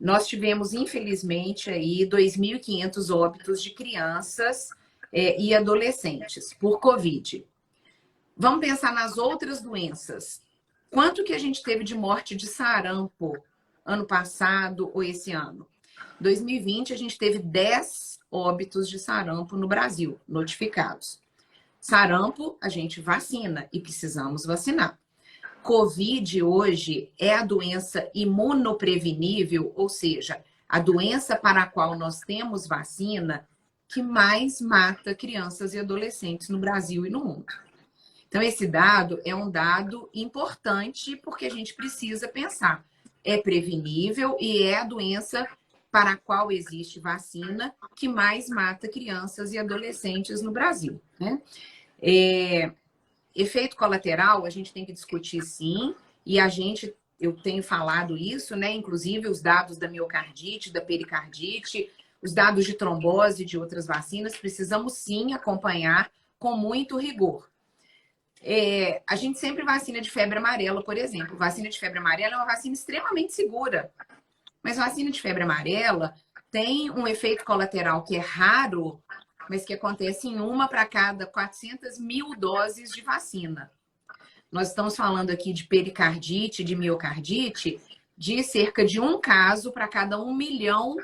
nós tivemos, infelizmente, aí 2.500 óbitos de crianças e adolescentes por Covid. Vamos pensar nas outras doenças. Quanto que a gente teve de morte de sarampo ano passado ou esse ano? 2020, a gente teve 10 óbitos de sarampo no Brasil, notificados. Sarampo, a gente vacina e precisamos vacinar. Covid hoje é a doença imunoprevenível, ou seja, a doença para a qual nós temos vacina que mais mata crianças e adolescentes no Brasil e no mundo. Então, esse dado é um dado importante porque a gente precisa pensar. É prevenível e é a doença para a qual existe vacina que mais mata crianças e adolescentes no Brasil, né? Efeito colateral, a gente tem que discutir sim, e eu tenho falado isso, né? Inclusive os dados da miocardite, da pericardite, os dados de trombose de outras vacinas, precisamos sim acompanhar com muito rigor. A gente sempre vacina de febre amarela, por exemplo. Vacina de febre amarela é uma vacina extremamente segura, mas vacina de febre amarela tem um efeito colateral que é raro, mas que acontece em uma para cada 400 mil doses de vacina. Nós estamos falando aqui de pericardite, de miocardite, de cerca de um caso para cada 1 milhão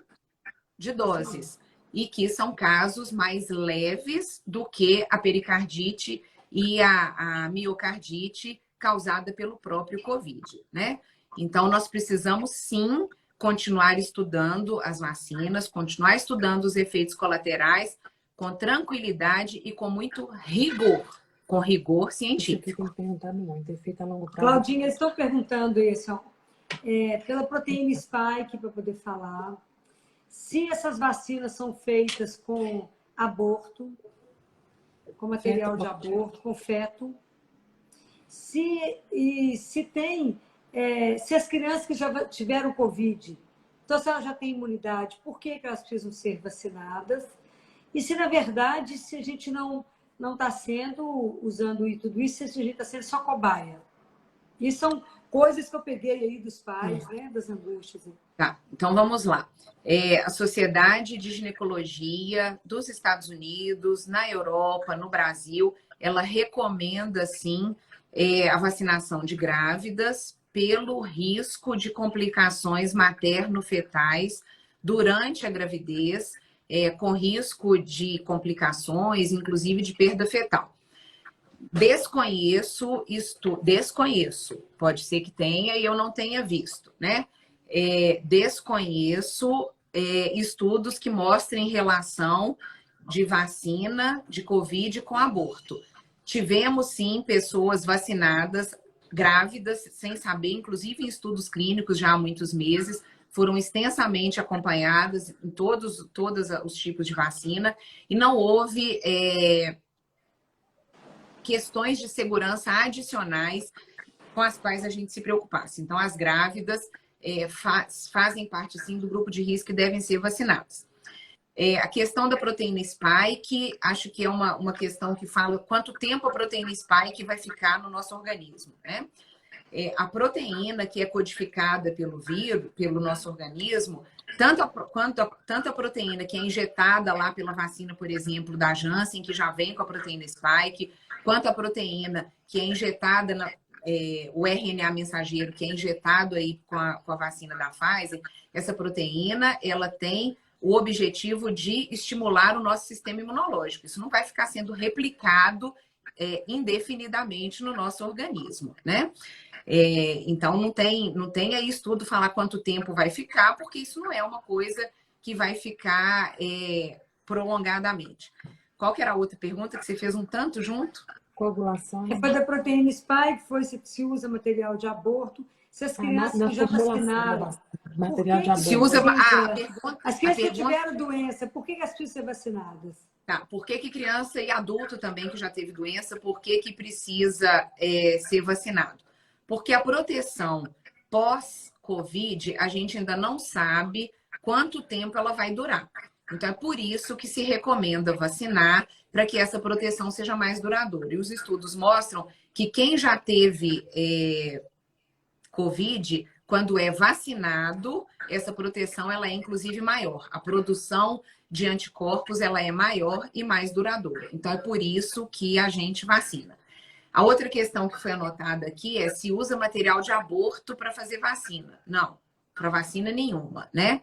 de doses. E que são casos mais leves do que a pericardite e a miocardite causada pelo próprio Covid, né? Então, nós precisamos, sim, continuar estudando as vacinas, continuar estudando os efeitos colaterais com tranquilidade e com muito rigor, com rigor científico. Tem perguntado muito, efeito a longo prazo. Claudinha, estou perguntando isso, pela proteína spike, para poder falar, se essas vacinas são feitas com aborto, com material de aborto, com feto, se as crianças que já tiveram Covid, então se elas já têm imunidade, por que elas precisam ser vacinadas? E se, na verdade, se a gente não está usando tudo isso, se a gente está sendo só cobaia. E são coisas que eu peguei aí dos pais, né, das angústias. Tá, então vamos lá. A Sociedade de Ginecologia dos Estados Unidos, na Europa, no Brasil, ela recomenda, sim, a vacinação de grávidas pelo risco de complicações materno-fetais durante a gravidez, com risco de complicações, inclusive de perda fetal. Desconheço, pode ser que tenha e eu não tenha visto, né? Desconheço estudos que mostrem relação de vacina de Covid com aborto. Tivemos, sim, pessoas vacinadas, grávidas, sem saber, inclusive em estudos clínicos já há muitos meses, foram extensamente acompanhadas em todos os tipos de vacina e não houve questões de segurança adicionais com as quais a gente se preocupasse. Então, as grávidas fazem parte, sim, do grupo de risco e devem ser vacinadas. A questão da proteína spike, acho que é uma questão que fala quanto tempo a proteína spike vai ficar no nosso organismo, né? A proteína que é codificada pelo vírus, pelo nosso organismo, tanto a proteína que é injetada lá pela vacina, por exemplo, da Janssen, que já vem com a proteína spike, quanto a proteína que é injetada, o RNA mensageiro, que é injetado aí com a vacina da Pfizer, essa proteína, ela tem o objetivo de estimular o nosso sistema imunológico. Isso não vai ficar sendo replicado indefinidamente no nosso organismo, né? Então, não tem aí estudo falar quanto tempo vai ficar, porque isso não é uma coisa que vai ficar prolongadamente. Qual que era a outra pergunta que você fez um tanto junto? Coagulação. Depois da proteína spike, foi se usa material de aborto. Se as crianças que já vacinaram... Material de aborto. Se usa... As crianças que tiveram doença, por que elas precisam ser vacinadas? Tá, por que criança e adulto também que já teve doença, por que precisa ser vacinado? Porque a proteção pós-Covid, a gente ainda não sabe quanto tempo ela vai durar. Então, é por isso que se recomenda vacinar para que essa proteção seja mais duradoura. E os estudos mostram que quem já teve Covid, quando é vacinado, essa proteção ela é inclusive maior. A produção de anticorpos ela é maior e mais duradoura. Então, é por isso que a gente vacina. A outra questão que foi anotada aqui é se usa material de aborto para fazer vacina. Não, para vacina nenhuma, né?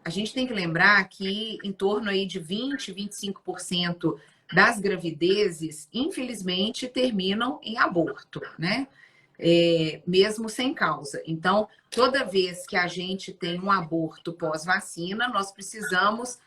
A gente tem que lembrar que em torno aí de 20, 25% das gravidezes, infelizmente, terminam em aborto, né? Mesmo sem causa. Então, toda vez que a gente tem um aborto pós-vacina, nós precisamos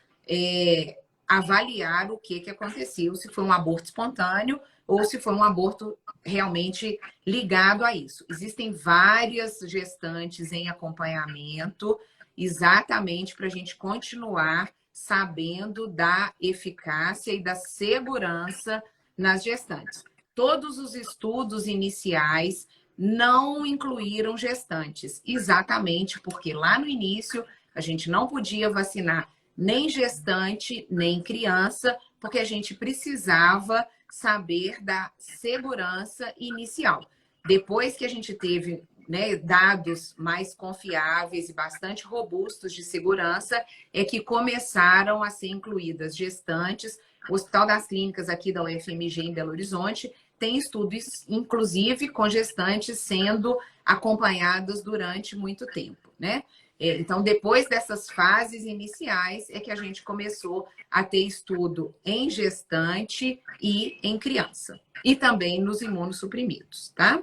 avaliar o que aconteceu, se foi um aborto espontâneo ou se foi um aborto realmente ligado a isso. Existem várias gestantes em acompanhamento, exatamente para a gente continuar sabendo da eficácia e da segurança nas gestantes. Todos os estudos iniciais não incluíram gestantes, exatamente porque lá no início a gente não podia vacinar nem gestante, nem criança, porque a gente precisava saber da segurança inicial. Depois que a gente teve, né, dados mais confiáveis e bastante robustos de segurança, é que começaram a ser incluídas gestantes. O Hospital das Clínicas aqui da UFMG em Belo Horizonte tem estudos, inclusive, com gestantes sendo acompanhadas durante muito tempo, né? Então, depois dessas fases iniciais, é que a gente começou a ter estudo em gestante e em criança. E também nos imunossuprimidos, tá?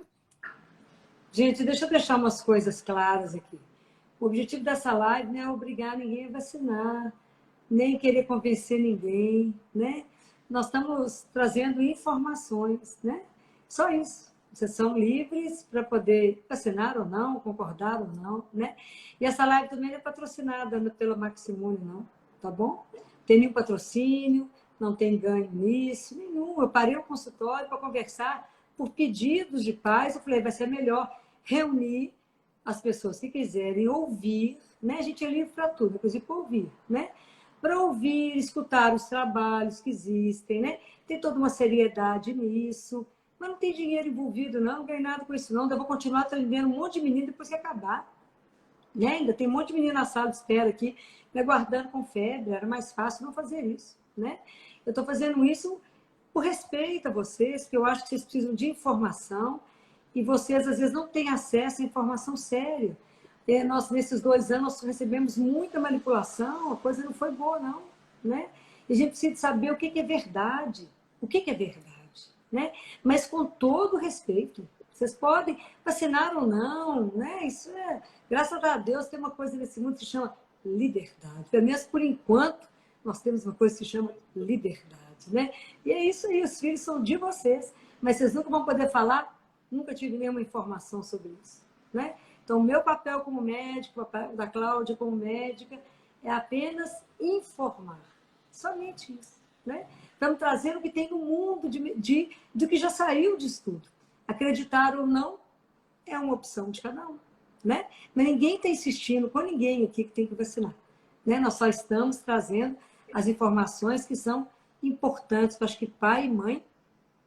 Gente, deixa eu deixar umas coisas claras aqui. O objetivo dessa live não é obrigar ninguém a vacinar, nem querer convencer ninguém, né? Nós estamos trazendo informações, né? Só isso. Vocês são livres para poder vacinar ou não, concordar ou não, né? E essa live também não é patrocinada pela Maximune, não, tá bom? Não tem nenhum patrocínio, não tem ganho nisso, nenhum. Eu parei o consultório para conversar por pedidos de pais. Eu falei, vai ser melhor reunir as pessoas que quiserem ouvir, né? A gente é livre para tudo, inclusive para ouvir, né? Para ouvir, escutar os trabalhos que existem, né? Tem toda uma seriedade nisso, mas não tem dinheiro envolvido, não ganho nada com isso, não. Eu vou continuar atendendo um monte de menino depois que acabar. Né? Ainda tem um monte de menino na sala de espera aqui, me aguardando com febre, era mais fácil não fazer isso, né? Eu estou fazendo isso por respeito a vocês, porque eu acho que vocês precisam de informação e vocês, às vezes, não têm acesso à informação séria. Nós, nesses 2 anos, nós recebemos muita manipulação, a coisa não foi boa, não, né? E a gente precisa saber o que é verdade, o que é verdade, né? Mas com todo respeito. Vocês podem vacinar ou não, né? Isso é, graças a Deus, tem uma coisa nesse mundo que se chama liberdade. Pelo menos por enquanto, nós temos uma coisa que se chama liberdade, né? E é isso aí, os filhos são de vocês, mas vocês nunca vão poder falar, nunca tive nenhuma informação sobre isso, né? Então, o meu papel como médico, o papel da Cláudia como médica, é apenas informar. Somente isso, né? Estamos trazendo o que tem no mundo do que já saiu de estudo. Acreditar ou não é uma opção de cada um, né? Mas ninguém está insistindo com ninguém aqui que tem que vacinar, né? Nós só estamos trazendo as informações que são importantes. Eu acho que pai e mãe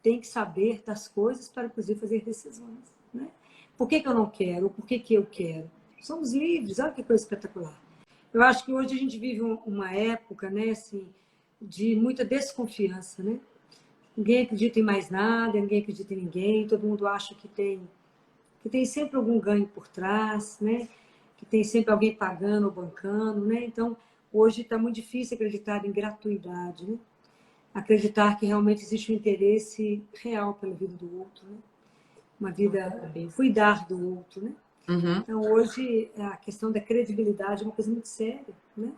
têm que saber das coisas para, inclusive, fazer decisões, né? Por que eu não quero? Por que eu quero? Somos livres, olha que coisa espetacular. Eu acho que hoje a gente vive uma época, né, assim, de muita desconfiança, né? Ninguém acredita em mais nada, ninguém acredita em ninguém, todo mundo acha que tem sempre algum ganho por trás, né? Que tem sempre alguém pagando ou bancando, né? Então, hoje está muito difícil acreditar em gratuidade, né? Acreditar que realmente existe um interesse real pela vida do outro, né? Uma vida, cuidar do outro, né? Uhum. Então, hoje, a questão da credibilidade é uma coisa muito séria, né?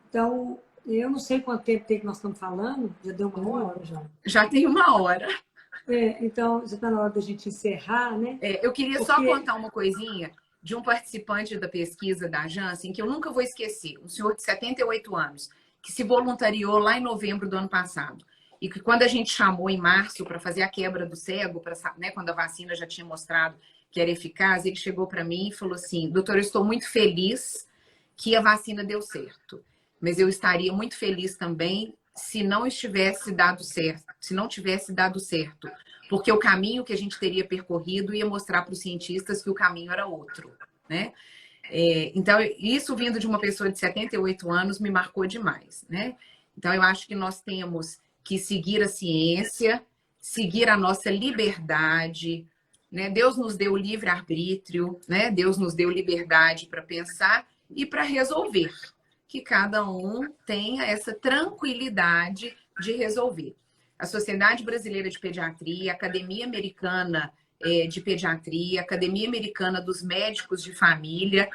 Então, eu não sei quanto tempo tem que nós estamos falando, já deu uma hora já. Já tem 1 hora. Então, já está na hora da gente encerrar, né? Eu queria só contar uma coisinha de um participante da pesquisa da Janssen, que eu nunca vou esquecer, um senhor de 78 anos, que se voluntariou lá em novembro do ano passado. E que quando a gente chamou em março para fazer a quebra do cego, né, quando a vacina já tinha mostrado que era eficaz, ele chegou para mim e falou assim, doutor, eu estou muito feliz que a vacina deu certo, mas eu estaria muito feliz também se não tivesse dado certo, porque o caminho que a gente teria percorrido ia mostrar para os cientistas que o caminho era outro, né? Então, isso vindo de uma pessoa de 78 anos me marcou demais, né? Então, eu acho que nós temos que seguir a ciência, seguir a nossa liberdade, né? Deus nos deu livre-arbítrio, né? Deus nos deu liberdade para pensar e para resolver, que cada um tenha essa tranquilidade de resolver. A Sociedade Brasileira de Pediatria, a Academia Americana de Pediatria, a Academia Americana dos Médicos de Família,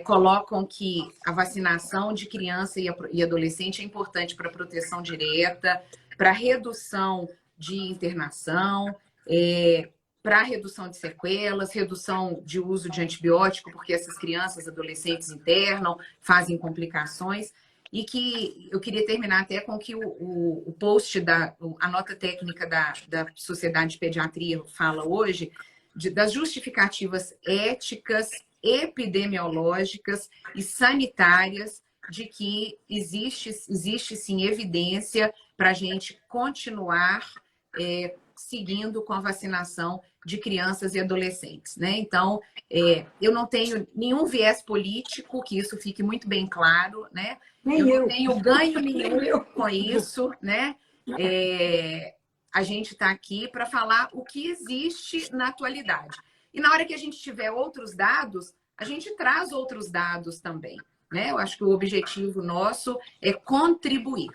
colocam que a vacinação de criança e adolescente é importante para proteção direta, para redução de internação, para redução de sequelas, redução de uso de antibiótico, porque essas crianças, adolescentes internam, fazem complicações. E que eu queria terminar até com que o post, a nota técnica da Sociedade de Pediatria fala hoje, das justificativas éticas, epidemiológicas e sanitárias de que existe sim evidência para a gente continuar seguindo com a vacinação de crianças e adolescentes, né? Então, eu não tenho nenhum viés político, que isso fique muito bem claro, né? Eu não tenho ganho nenhum com isso, né? A gente está aqui para falar o que existe na atualidade. E na hora que a gente tiver outros dados, a gente traz outros dados também, né? Eu acho que o objetivo nosso é contribuir.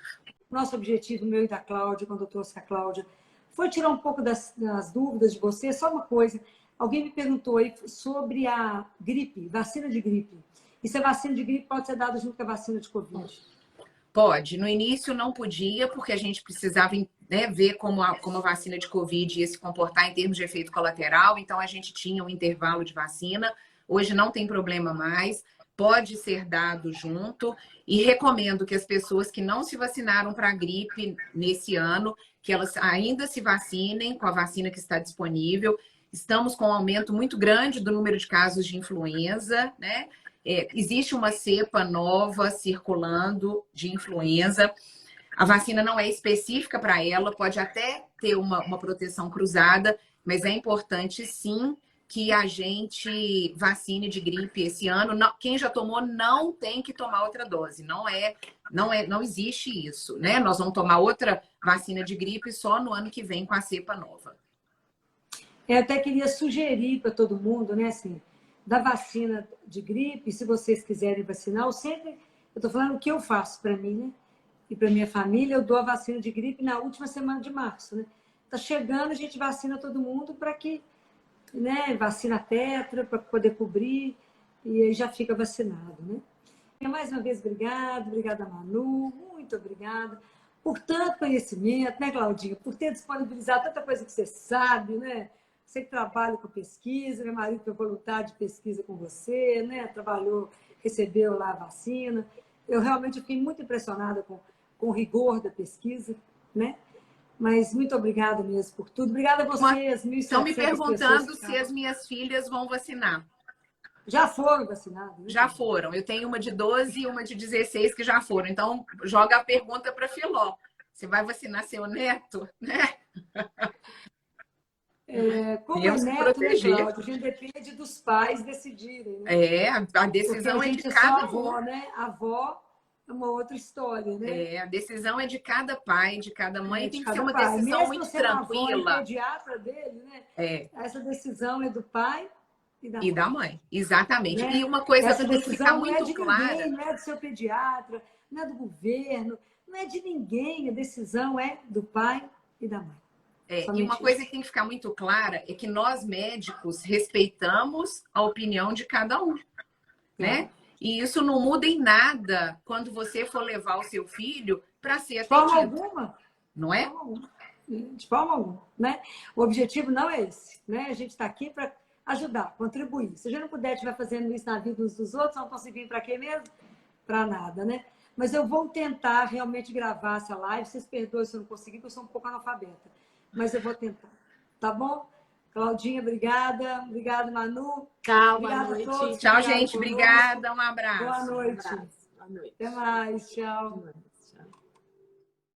Nosso objetivo, meu e da Cláudia, quando eu trouxe a Cláudia, foi tirar um pouco das dúvidas de você. Só uma coisa, Alguém me perguntou aí sobre a gripe, vacina de gripe. E se a vacina de gripe pode ser dada junto com a vacina de Covid? Pode. No início não podia, porque a gente precisava, né, ver como a vacina de Covid ia se comportar em termos de efeito colateral. Então, a gente tinha um intervalo de vacina. Hoje não tem problema mais. Pode ser dado junto. E recomendo que as pessoas que não se vacinaram para a gripe nesse ano, que elas ainda se vacinem com a vacina que está disponível. Estamos com um aumento muito grande do número de casos de influenza, né? Existe uma cepa nova circulando de influenza. A vacina não é específica para ela, pode até ter uma proteção cruzada, mas é importante sim que a gente vacine de gripe esse ano. Não, quem já tomou não tem que tomar outra dose. Não existe isso, né? Nós vamos tomar outra vacina de gripe só no ano que vem com a cepa nova. Eu até queria sugerir para todo mundo, né, assim, da vacina de gripe, se vocês quiserem vacinar, eu estou falando o que eu faço para mim, né? E para minha família, eu dou a vacina de gripe na última semana de março, né? Tá chegando, a gente vacina todo mundo para que, né, vacina tetra, para poder cobrir, e aí já fica vacinado, né? E mais uma vez, obrigada, Manu, muito obrigada por tanto conhecimento, né, Claudinha? Por ter disponibilizado tanta coisa que você sabe, né? Você que trabalha com pesquisa, meu marido foi voluntário de pesquisa com você, né? Trabalhou, recebeu lá a vacina. Eu realmente fiquei muito impressionada com o rigor da pesquisa, né? Mas muito obrigada mesmo por tudo. Obrigada a vocês, 1.700 Estão me perguntando pessoas se as minhas filhas vão vacinar. já foram vacinadas, né? Já foram. Eu tenho uma de 12 e uma de 16 que já foram. Então, joga a pergunta para a Filó. Você vai vacinar seu neto, né? Como Temos é que neto, proteger. né, Cláudio? A gente depende dos pais decidirem, né? A decisão Porque a é gente de é cada só avó, um. né? A avó é uma outra história, né? A decisão é de cada pai, de cada mãe. De Tem que ser cada uma pai. decisão Mesmo muito sendo a avó e tranquila. pediatra dele, né? É, Essa decisão é do pai e da e mãe, da mãe. Exatamente. E né? uma coisa Essa que tem que ficar decisão não é muito de clara. ninguém, não é do seu pediatra, não é do governo, não é de ninguém. A decisão é do pai e da mãe. E uma Somente coisa isso. que tem que ficar muito clara é que nós médicos respeitamos a opinião de cada um, né? E isso não muda em nada quando você for levar o seu filho para ser De forma atendido, alguma. não é? De forma alguma, né? O objetivo não é esse, né? A gente está aqui para ajudar, contribuir. Se a gente não puder estiver fazendo isso na vida uns dos outros, não conseguir para quê mesmo? Para nada, né? Mas eu vou tentar realmente gravar essa live. Vocês perdoem se eu não conseguir, porque eu sou um pouco analfabeta. Mas eu vou tentar, tá bom? Claudinha, obrigada. Obrigada, Manu. Tchau, boa Obrigada a noite. todos. Tchau, Obrigada gente. conosco. Obrigada. Um Boa abraço. Um noite. abraço. Boa noite. Até mais. Tchau. Boa noite.